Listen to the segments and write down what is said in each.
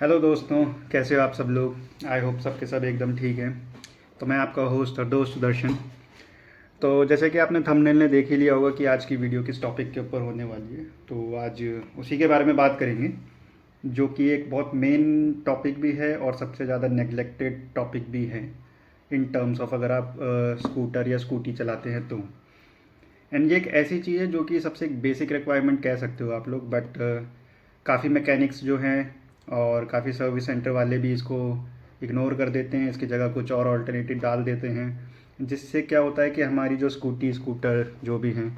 Hello दोस्तों, कैसे हो आप सब लोग। आई होप सबके सब एकदम ठीक हैं। तो मैं आपका होस्ट और दोस्त दर्शन। तो जैसे कि आपने थंबनेल में देख ही लिया होगा कि आज की वीडियो किस टॉपिक के ऊपर होने वाली है, तो आज उसी के बारे में बात करेंगे, जो कि एक बहुत मेन टॉपिक भी है और सबसे ज़्यादा नेग्लेक्टेड टॉपिक भी है इन टर्म्स ऑफ अगर आप स्कूटर या स्कूटी चलाते हैं तो। एंड ये एक ऐसी चीज़ है जो कि सबसे बेसिक रिक्वायरमेंट कह सकते हो आप लोग, बट काफ़ी मैकेनिक्स जो हैं और काफ़ी सर्विस सेंटर वाले भी इसको इग्नोर कर देते हैं, इसकी जगह कुछ और ऑल्टरनेटिव डाल देते हैं, जिससे क्या होता है कि हमारी जो स्कूटर जो भी हैं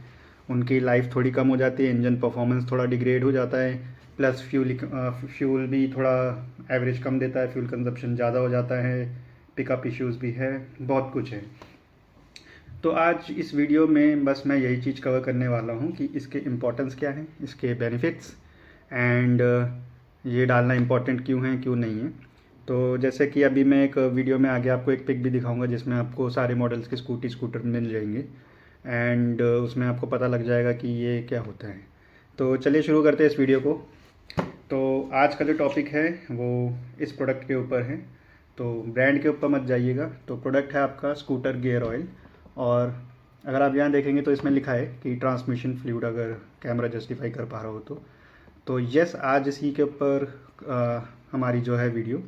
उनकी लाइफ थोड़ी कम हो जाती है, इंजन परफॉर्मेंस थोड़ा डिग्रेड हो जाता है, प्लस फ्यूल भी थोड़ा एवरेज कम देता है, फ्यूल कंजप्शन ज़्यादा हो जाता है, पिकअप इश्यूज़ भी है, बहुत कुछ है। तो आज इस वीडियो में बस मैं यही चीज़ कवर करने वाला हूँ कि इसके इम्पोर्टेंस क्या है, इसके बेनिफिट्स एंड ये डालना इम्पोर्टेंट क्यों है क्यों नहीं है। तो जैसे कि अभी मैं एक वीडियो में आगे आपको एक पिक भी दिखाऊंगा जिसमें आपको सारे मॉडल्स के स्कूटर मिल जाएंगे एंड उसमें आपको पता लग जाएगा कि ये क्या होता है। तो चलिए शुरू करते हैं इस वीडियो को। तो आज का जो टॉपिक है वो इस प्रोडक्ट के ऊपर है, तो ब्रांड के ऊपर मत जाइएगा। तो प्रोडक्ट है आपका स्कूटर गियर ऑयल, और अगर आप यहाँ देखेंगे तो इसमें लिखा है कि ट्रांसमिशन फ्लूइड, अगर कैमरा जस्टिफाई कर पा रहा हो तो यस, आज इसी के ऊपर हमारी जो है वीडियो,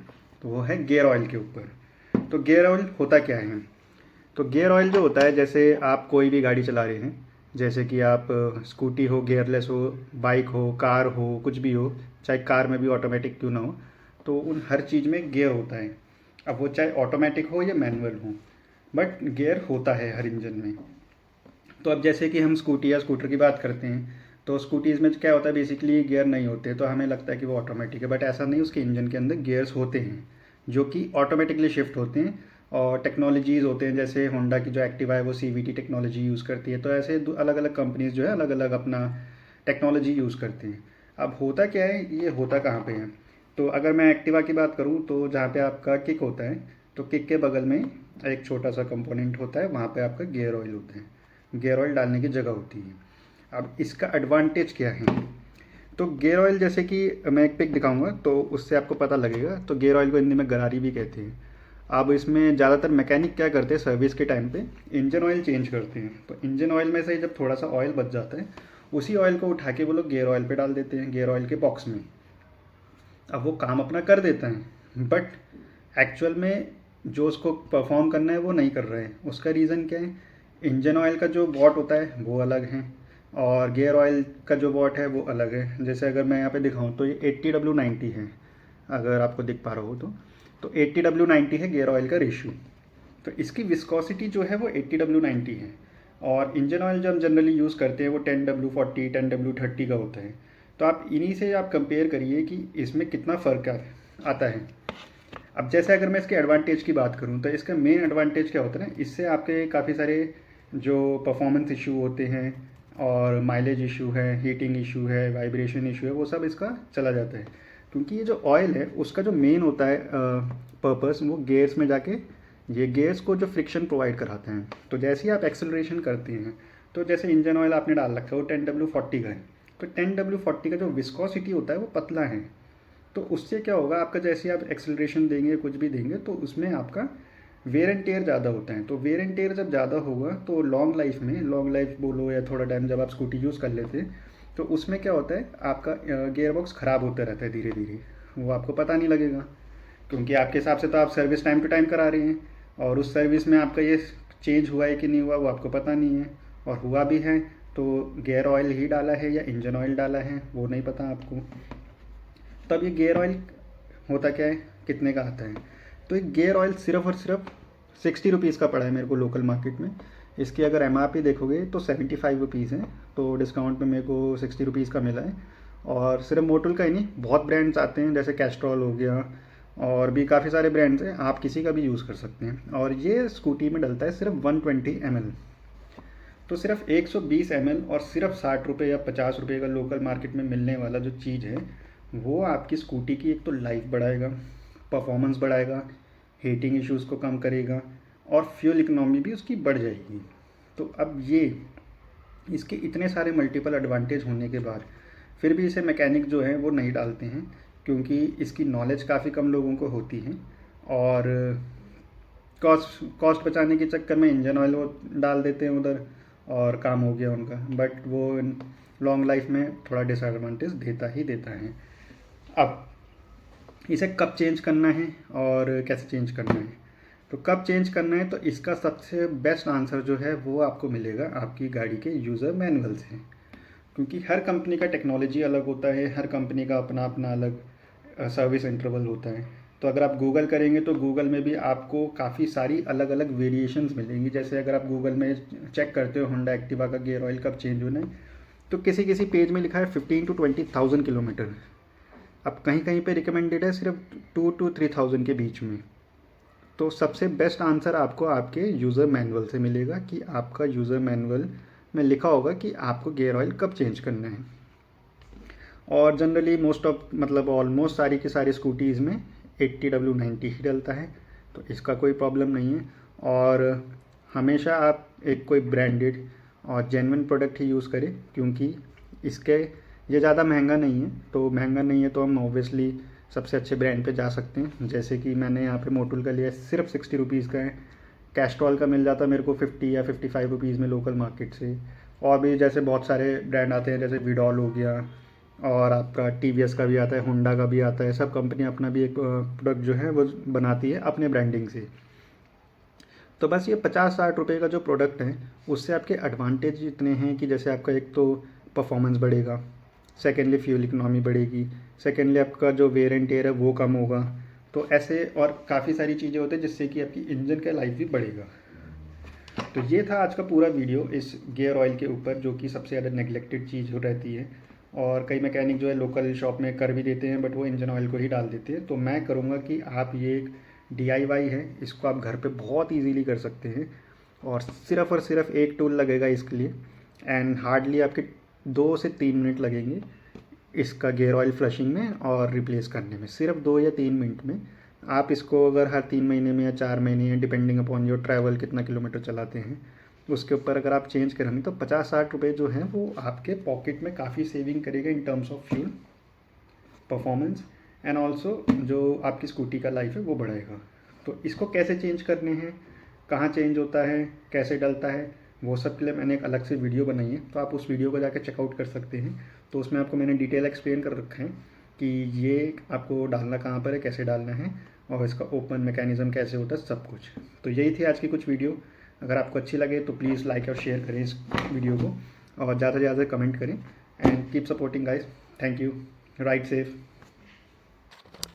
तो वो है गियर ऑयल के ऊपर। तो गियर ऑयल होता क्या है। तो गियर ऑयल जो होता है, जैसे आप कोई भी गाड़ी चला रहे हैं, जैसे कि आप स्कूटी हो गियरलेस हो, बाइक हो, कार हो, कुछ भी हो, चाहे कार में भी ऑटोमेटिक क्यों ना हो, तो उन हर चीज़ में गियर होता है। अब वो चाहे ऑटोमेटिक हो या मैनुअल हो, बट गियर होता है हर इंजन में। तो अब जैसे कि हम स्कूटी या स्कूटर की बात करते हैं, तो स्कूटीज़ में क्या होता है, बेसिकली गियर नहीं होते, तो हमें लगता है कि वो ऑटोमेटिक है, बट ऐसा नहीं। उसके इंजन के अंदर गियर्स होते हैं जो कि ऑटोमेटिकली शिफ्ट होते हैं, और टेक्नोलॉजीज़ होते हैं, जैसे होंडा की जो एक्टिवा है वो सीवीटी टेक्नोलॉजी यूज़ करती है। तो ऐसे अलग अलग कंपनीज़ जो है अलग अलग अपना टेक्नोलॉजी यूज़ करती हैं। अब होता क्या है, ये होता कहाँ पे है। तो अगर मैं एक्टिवा की बात करूँ तो जहाँ पे आपका किक होता है, तो किक के बगल में एक छोटा सा कंपोनेंट होता है, वहाँ पे आपका गियर ऑयल होता है, गियर ऑयल डालने की जगह होती है। अब इसका एडवांटेज क्या है। तो गियर ऑयल, जैसे कि मैं एक पिक दिखाऊंगा तो उससे आपको पता लगेगा। तो गियर ऑयल को हिंदी में गरारी भी कहते हैं। अब इसमें ज़्यादातर मैकेनिक क्या करते हैं, सर्विस के टाइम पे इंजन ऑयल चेंज करते हैं। तो इंजन ऑयल में से जब थोड़ा सा ऑयल बच जाता है, उसी ऑयल को उठा के वो लोग गियर ऑयल पे डाल देते हैं, गियर ऑयल के बॉक्स में। अब वो काम अपना कर देता है, बट एक्चुअल में जो उसको परफॉर्म करना है वो नहीं कर रहे हैं। उसका रीज़न क्या है, इंजन ऑयल का जो वॉट होता है वो अलग है, और गियर ऑयल का जो वॉट है वो अलग है। जैसे अगर मैं यहाँ पे दिखाऊँ तो ये 80W90 है, अगर आपको दिख पा रहा हो तो 80W90 है गियर ऑयल का रेशियो। तो इसकी विस्कोसिटी जो है वो 80W90 है, और इंजन ऑयल जो हम जनरली यूज़ करते हैं वो 10W40 10W30 का होता है। तो आप इन्हीं से आप कंपेयर करिए कि इसमें कितना फ़र्क आता है। अब जैसे अगर मैं इसके एडवांटेज की बात करूं, तो इसका मेन एडवांटेज क्या होता है ना, इससे आपके काफ़ी सारे जो परफॉर्मेंस इशू होते हैं, और माइलेज इशू है, हीटिंग इशू है, वाइब्रेशन इशू है, वो सब इसका चला जाता है। क्योंकि ये जो ऑयल है उसका जो मेन होता है पर्पस, वो गेयर्स में जाके ये गेयर्स को जो फ्रिक्शन प्रोवाइड कराते हैं। तो जैसे ही आप एक्सेलरेशन करते हैं, तो जैसे इंजन ऑयल आपने डाल रखा है वो 10W40 का है, तो 10W40 का जो विस्कोसिटी होता है वो पतला है। तो उससे क्या होगा, आपका जैसे आप एक्सेलरेशन देंगे, कुछ भी देंगे, तो उसमें आपका वेयर एंड टेयर ज़्यादा होता है। तो वेयर एंड टेयर जब ज़्यादा होगा तो लॉन्ग लाइफ में, लॉन्ग लाइफ बोलो या थोड़ा टाइम जब आप स्कूटी यूज़ कर लेते हैं, तो उसमें क्या होता है, आपका गियर बॉक्स ख़राब होता रहता है धीरे धीरे, वो आपको पता नहीं लगेगा, क्योंकि आपके हिसाब से तो आप सर्विस टाइम टू टाइम करा रहे हैं, और उस सर्विस में आपका ये चेंज हुआ है कि नहीं हुआ वो आपको पता नहीं है, और हुआ भी है तो गियर ऑयल ही डाला है या इंजन ऑयल डाला है वो नहीं पता आपको। तब ये गियर ऑयल होता क्या है, कितने का आता है। तो एक गियर ऑयल सिर्फ और सिर्फ 60 रुपीज़ का पड़ा है मेरे को लोकल मार्केट में। इसकी अगर MRP देखोगे तो 75 रुपीज़ है, तो डिस्काउंट में मेरे को 60 रुपीज़ का मिला है। और सिर्फ मोटल का ही नहीं, बहुत ब्रांड्स आते हैं, जैसे कैस्ट्रॉल हो गया, और भी काफ़ी सारे ब्रांड्स हैं, आप किसी का भी यूज़ कर सकते हैं। और ये स्कूटी में डलता है सिर्फ 120 ml। तो सिर्फ 120 ml और सिर्फ 60 रुपये या 50 रुपये का लोकल मार्केट में मिलने वाला जो चीज़ है, वो आपकी स्कूटी की एक तो लाइफ बढ़ाएगा, परफॉर्मेंस बढ़ाएगा, हीटिंग इश्यूज़ को कम करेगा, और फ्यूल इकोनॉमी भी उसकी बढ़ जाएगी। तो अब ये इसके इतने सारे मल्टीपल एडवांटेज होने के बाद फिर भी इसे मैकेनिक जो है वो नहीं डालते हैं, क्योंकि इसकी नॉलेज काफ़ी कम लोगों को होती है और कॉस्ट बचाने के चक्कर में इंजन ऑयल वो डाल देते हैं उधर और काम हो गया उनका, बट वो लॉन्ग लाइफ में थोड़ा डिसएडवांटेज देता ही देता है। अब इसे कब चेंज करना है और कैसे चेंज करना है, तो कब चेंज करना है तो इसका सबसे बेस्ट आंसर जो है वो आपको मिलेगा आपकी गाड़ी के यूज़र मैनुअल से, क्योंकि हर कंपनी का टेक्नोलॉजी अलग होता है, हर कंपनी का अपना अपना अलग सर्विस इंटरवल होता है। तो अगर आप गूगल करेंगे तो गूगल में भी आपको काफ़ी सारी अलग अलग वेरिएशंस मिलेंगी। जैसे अगर आप गूगल में चेक करते हो होंडा एक्टिवा का गियर ऑयल कब चेंज होना है, तो किसी किसी पेज में लिखा है 15 to 20,000 किलोमीटर। अब कहीं कहीं पे रिकमेंडेड है सिर्फ 2 to 3,000 के बीच में। तो सबसे बेस्ट आंसर आपको आपके यूज़र मैनुअल से मिलेगा कि आपका यूज़र मैनुअल में लिखा होगा कि आपको गियर ऑयल कब चेंज करना है। और जनरली ऑलमोस्ट सारी की सारी स्कूटीज़ में 80W90 ही डलता है, तो इसका कोई प्रॉब्लम नहीं है। और हमेशा आप एक कोई ब्रांडेड और जेन्युइन प्रोडक्ट ही यूज़ करें, क्योंकि इसके ये ज़्यादा महंगा नहीं है। तो महंगा नहीं है तो हम ऑब्वियसली सबसे अच्छे ब्रांड पे जा सकते हैं। जैसे कि मैंने यहाँ पे मोटुल का लिया, सिर्फ 60 रुपीज़ का है। कैस्ट्रॉल का मिल जाता मेरे को 50 या 55 रुपीज़ में लोकल मार्केट से। और भी जैसे बहुत सारे ब्रांड आते हैं, जैसे विडॉल हो गया और आपका TVS का भी आता है, होंडा का भी आता है। सब कंपनी अपना भी एक प्रोडक्ट जो है वो बनाती है अपने ब्रांडिंग से। तो बस ये 50-60 रुपये का जो प्रोडक्ट है उससे आपके एडवांटेज इतने हैं कि जैसे आपका एक तो परफॉर्मेंस बढ़ेगा, सेकेंडली फ्यूल इकोनॉमी बढ़ेगी, सेकेंडली आपका जो वेयर एंड टेयर है वो कम होगा। तो ऐसे और काफ़ी सारी चीज़ें होती हैं जिससे कि आपकी इंजन का लाइफ भी बढ़ेगा। तो ये था आज का पूरा वीडियो इस गियर ऑयल के ऊपर, जो कि सबसे ज़्यादा नेगलेक्टेड चीज़ हो रहती है। और कई मैकेनिक जो है लोकल शॉप में कर भी देते हैं, बट वो इंजन ऑयल को ही डाल देते हैं। तो मैं करूँगा कि आप ये एक DIY है, इसको आप घर पे बहुत इजीली कर सकते हैं और सिर्फ एक टूल लगेगा इसके लिए, एंड हार्डली आपके 2 से 3 मिनट लगेंगे इसका गियर ऑयल फ्लशिंग में और रिप्लेस करने में। सिर्फ 2 या 3 मिनट में आप इसको अगर हर 3 महीने में या 4 महीने या डिपेंडिंग अपॉन योर ट्रैवल कितना किलोमीटर चलाते हैं उसके ऊपर अगर आप चेंज करेंगे तो 50-60 रुपये जो हैं वो आपके पॉकेट में काफ़ी सेविंग करेगा in terms of fuel, performance and also जो आपकी स्कूटी का लाइफ है वो बढ़ाएगा। तो इसको कैसे चेंज करने हैं, कहाँ चेंज होता है, कैसे डलता है, वो सब के लिए मैंने एक अलग से वीडियो बनाई है, तो आप उस वीडियो को जाकर चेकआउट कर सकते हैं। तो उसमें आपको मैंने डिटेल एक्सप्लेन कर रखा है कि ये आपको डालना कहाँ पर है, कैसे डालना है और इसका ओपन मैकेनिज़्म कैसे होता है, सब कुछ। तो यही थी आज की कुछ वीडियो। अगर आपको अच्छी लगे तो प्लीज़ लाइक और शेयर करें इस वीडियो को और ज़्यादा से ज़्यादा कमेंट करें and keep supporting guys. Thank you. Ride safe.